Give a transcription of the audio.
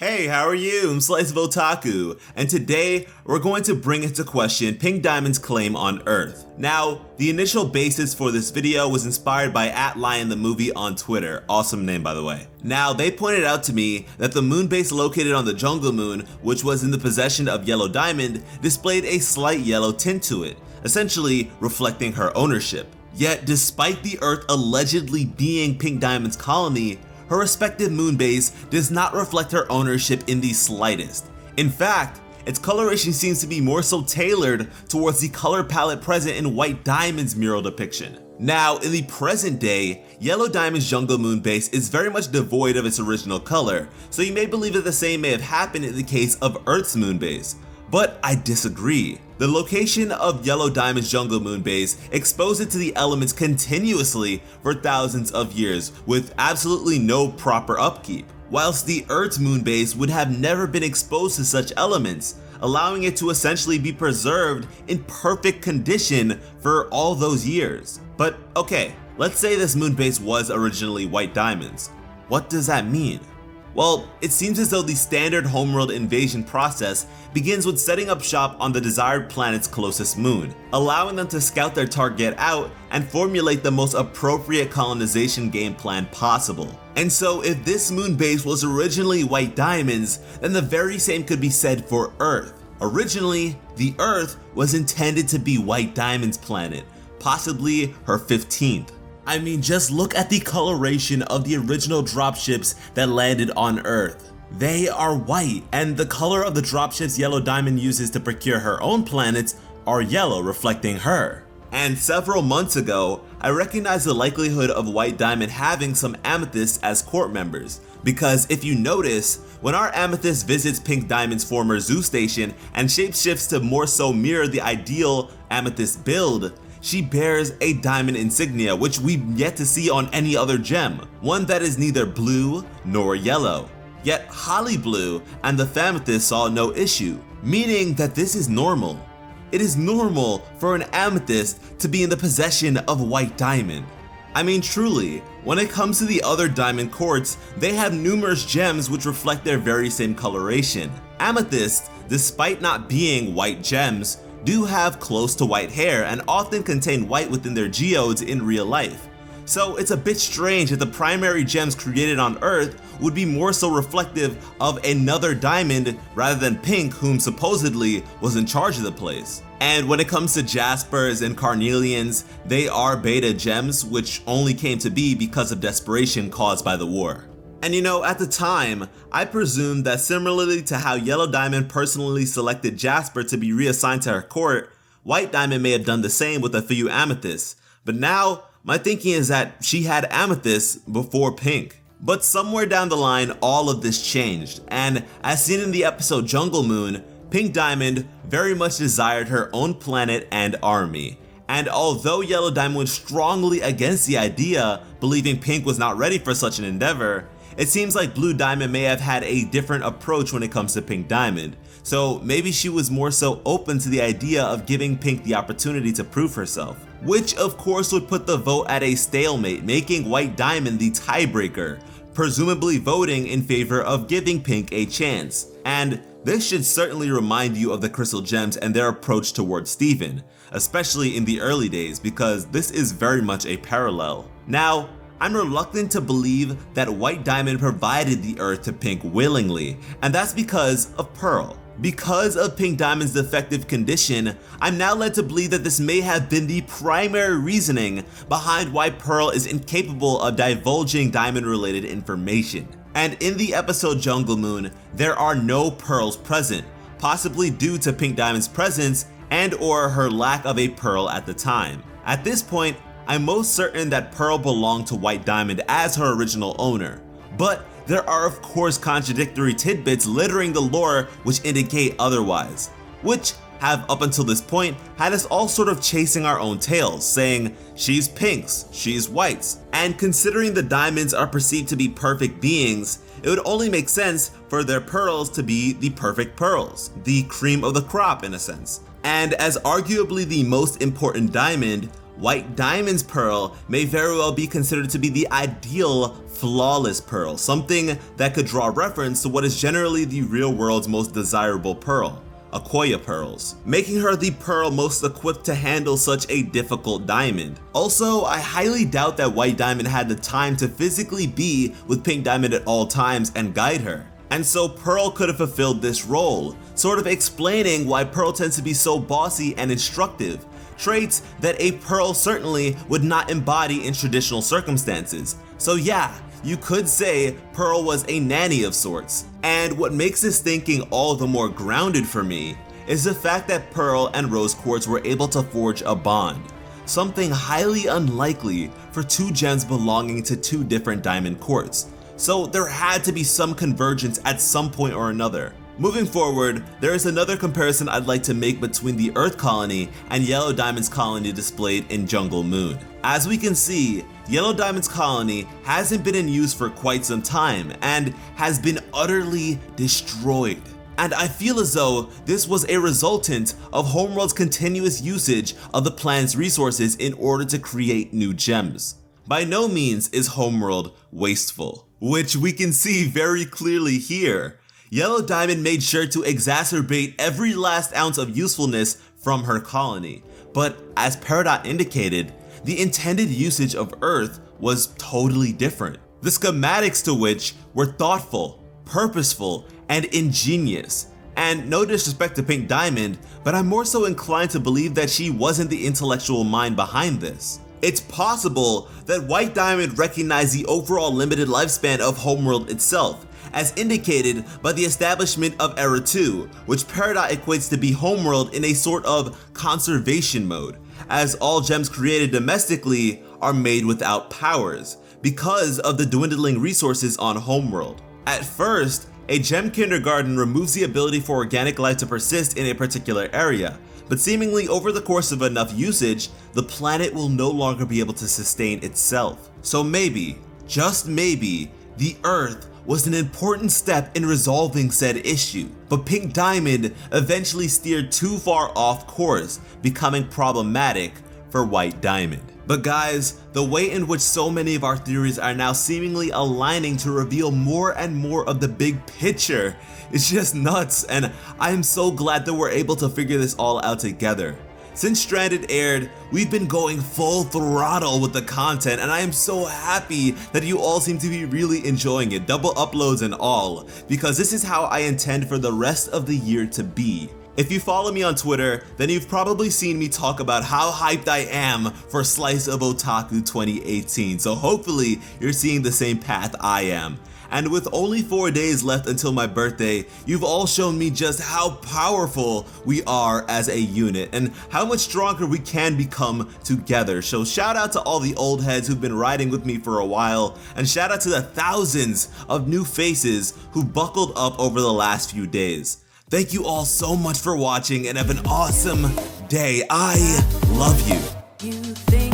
Hey, how are you? I'm SliceofOtaku, and today we're going to bring into question Pink Diamond's claim on Earth. Now, the initial basis for this video was inspired by @LionTheMovie on Twitter, awesome name by the way. Now, they pointed out to me that the moon base located on the jungle moon, which was in the possession of Yellow Diamond, displayed a slight yellow tint to it, essentially reflecting her ownership. Yet, despite the Earth allegedly being Pink Diamond's colony, her respective moon base does not reflect her ownership in the slightest. In fact, its coloration seems to be more so tailored towards the color palette present in White Diamond's mural depiction. Now, in the present day, Yellow Diamond's jungle moon base is very much devoid of its original color, so you may believe that the same may have happened in the case of Earth's moon base. But I disagree. The location of Yellow Diamond's jungle moon base exposed it to the elements continuously for thousands of years with absolutely no proper upkeep, whilst the Earth's moon base would have never been exposed to such elements, allowing it to essentially be preserved in perfect condition for all those years. But okay, let's say this moon base was originally White Diamond's. What does that mean? Well, it seems as though the standard homeworld invasion process begins with setting up shop on the desired planet's closest moon, allowing them to scout their target out and formulate the most appropriate colonization game plan possible. And so if this moon base was originally White Diamond's, then the very same could be said for Earth. Originally, the Earth was intended to be White Diamond's planet, possibly her 15th. I mean, just look at the coloration of the original dropships that landed on Earth. They are white, and the color of the dropships Yellow Diamond uses to procure her own planets are yellow, reflecting her. And several months ago, I recognized the likelihood of White Diamond having some amethysts as court members, because if you notice, when our amethyst visits Pink Diamond's former zoo station and shapeshifts to more so mirror the ideal amethyst build, she bears a diamond insignia which we've yet to see on any other gem, one that is neither blue nor yellow. Yet Holly Blue and the Famethyst saw no issue, meaning that this is normal. It is normal for an amethyst to be in the possession of White Diamond. I mean truly, when it comes to the other diamond courts, they have numerous gems which reflect their very same coloration. Amethysts, despite not being white gems, do have close to white hair and often contain white within their geodes in real life. So it's a bit strange that the primary gems created on Earth would be more so reflective of another diamond rather than Pink, whom supposedly was in charge of the place. And when it comes to Jaspers and Carnelians, they are beta gems which only came to be because of desperation caused by the war. And you know, at the time, I presumed that similarly to how Yellow Diamond personally selected Jasper to be reassigned to her court, White Diamond may have done the same with a few amethysts. But now, my thinking is that she had amethysts before Pink. But somewhere down the line, all of this changed, and as seen in the episode Jungle Moon, Pink Diamond very much desired her own planet and army. And although Yellow Diamond was strongly against the idea, believing Pink was not ready for such an endeavor, it seems like Blue Diamond may have had a different approach when it comes to Pink Diamond, so maybe she was more so open to the idea of giving Pink the opportunity to prove herself, which of course would put the vote at a stalemate, making White Diamond the tiebreaker, presumably voting in favor of giving Pink a chance. And this should certainly remind you of the Crystal Gems and their approach towards Steven, especially in the early days, because this is very much a parallel. Now, I'm reluctant to believe that White Diamond provided the Earth to Pink willingly, and that's because of Pearl. Because of Pink Diamond's defective condition, I'm now led to believe that this may have been the primary reasoning behind why Pearl is incapable of divulging diamond-related information. And in the episode Jungle Moon, there are no pearls present, possibly due to Pink Diamond's presence and/or her lack of a pearl at the time. At this point, I'm most certain that Pearl belonged to White Diamond as her original owner, but there are of course contradictory tidbits littering the lore which indicate otherwise, which have up until this point had us all sort of chasing our own tails, saying she's Pink's, she's White's, and considering the diamonds are perceived to be perfect beings, it would only make sense for their pearls to be the perfect pearls, the cream of the crop in a sense. And as arguably the most important diamond, White Diamond's pearl may very well be considered to be the ideal flawless pearl, something that could draw reference to what is generally the real world's most desirable pearl, Akoya pearls, making her the pearl most equipped to handle such a difficult diamond. Also, I highly doubt that White Diamond had the time to physically be with Pink Diamond at all times and guide her. And so Pearl could have fulfilled this role, sort of explaining why Pearl tends to be so bossy and instructive, traits that a Pearl certainly would not embody in traditional circumstances. So yeah, you could say Pearl was a nanny of sorts. And what makes this thinking all the more grounded for me is the fact that Pearl and Rose Quartz were able to forge a bond, something highly unlikely for two gems belonging to two different diamond quartz. So there had to be some convergence at some point or another. Moving forward, there is another comparison I'd like to make between the Earth colony and Yellow Diamond's colony displayed in Jungle Moon. As we can see, Yellow Diamond's colony hasn't been in use for quite some time and has been utterly destroyed. And I feel as though this was a resultant of Homeworld's continuous usage of the planet's resources in order to create new gems. By no means is Homeworld wasteful, which we can see very clearly here. Yellow Diamond made sure to exacerbate every last ounce of usefulness from her colony, but as Peridot indicated, the intended usage of Earth was totally different. The schematics to which were thoughtful, purposeful, and ingenious. And no disrespect to Pink Diamond, but I'm more so inclined to believe that she wasn't the intellectual mind behind this. It's possible that White Diamond recognized the overall limited lifespan of Homeworld itself, as indicated by the establishment of Era 2, which Peridot equates to be Homeworld in a sort of conservation mode, as all gems created domestically are made without powers, because of the dwindling resources on Homeworld. At first, a gem kindergarten removes the ability for organic life to persist in a particular area, but seemingly over the course of enough usage, the planet will no longer be able to sustain itself. So maybe, just maybe, the Earth was an important step in resolving said issue, but Pink Diamond eventually steered too far off course, becoming problematic for White Diamond. But guys, the way in which so many of our theories are now seemingly aligning to reveal more and more of the big picture is just nuts, and I am so glad that we're able to figure this all out together. Since Stranded aired, we've been going full throttle with the content, and I am so happy that you all seem to be really enjoying it, double uploads and all, because this is how I intend for the rest of the year to be. If you follow me on Twitter, then you've probably seen me talk about how hyped I am for Slice of Otaku 2018, so hopefully you're seeing the same path I am. And with only 4 days left until my birthday, you've all shown me just how powerful we are as a unit and how much stronger we can become together. So shout out to all the old heads who've been riding with me for a while, and shout out to the thousands of new faces who buckled up over the last few days. Thank you all so much for watching and have an awesome day. I love you.